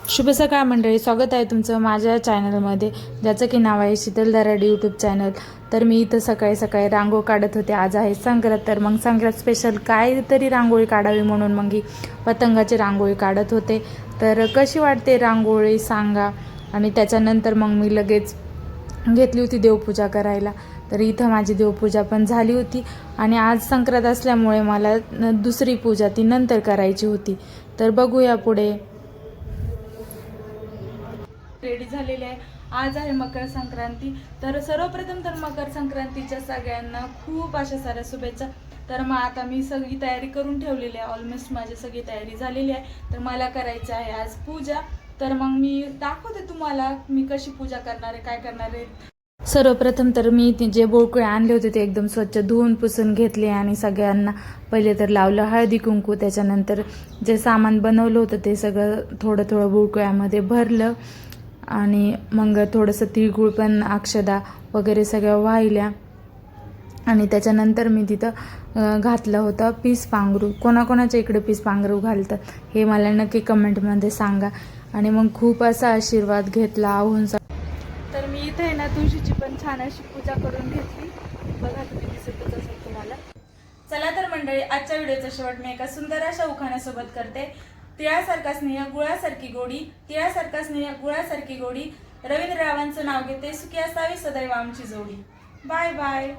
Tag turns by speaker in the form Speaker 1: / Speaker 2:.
Speaker 1: शुभ सकाळ मंडळी, स्वागत आहे तुमचं माझ्या चॅनलमध्ये, ज्याचं की नाव आहे शीतल दराडी यूट्यूब चॅनल। तर मी इथं सकाळी सकाळी रांगोळी काढत होते। आज आहे संक्रांत, तर मग संक्रांत स्पेशल काहीतरी रांगोळी काढावी म्हणून मग ही पतंगाची रांगोळी काढत होते। तर कशी वाटते रांगोळी सांगा। आणि त्याच्यानंतर मग मी लगेच घेतली होती देवपूजा करायला। तर इथं माझी देवपूजा पण झाली होती आणि आज संक्रांत असल्यामुळे मला दुसरी पूजा ती नंतर करायची होती। तर बघूया पुढे। रेडी झालेले आहे। आज आहे मकर संक्रांती। तर सर्वप्रथम तर मकर संक्रांतीच्या सगळ्यांना खूप अशा साऱ्या शुभेच्छा। तर मग आता मी सगळी तयारी करून ठेवलेली आहे, ऑलमोस्ट माझी सगळी तयारी झालेली आहे। तर मला करायची आहे आज पूजा। तर मग मी दाखवते तुम्हाला मी कशी पूजा करणार आहे, काय करणार आहे। सर्वप्रथम तर मी जे बोळकुळे आणले होते ते एकदम स्वच्छ धुवून पुसून घेतले आणि सगळ्यांना पहिले तर लावलं हळदी कुंकू। त्याच्यानंतर जे सामान बनवलं होतं ते सगळं थोडं थोडं बोळकुळ्यामध्ये भरलं आणि मग थोडंसं तिळगुळ पण अक्षदा वगैरे सगळ्या वाहिल्या। आणि त्याच्यानंतर मी तिथं घातलं होतं पीस पांघरू। कोणाकोणाच्या इकडे पीस पांघरू घालतात हे मला नक्की कमेंटमध्ये सांगा। आणि मग खूप असा आशीर्वाद घेतला आहून। तर मी इथे ना तुळशीची पण छान अशी पूजा करून घेतली, बघा तुम्ही दिसतच असेल तुम्हाला। चला तर मंडळी, आजच्या व्हिडिओचा शेवट मी एका सुंदर अशा उखाण्यासोबत करते। तिळासारखा स्नेह गुळासारखी गोडी, तिळासारखा स्नेह गुळासारखी गोडी, रवींद्र रावांचं नाव घेते, सुखी असावी सदैव आमची जोडी। Bye bye.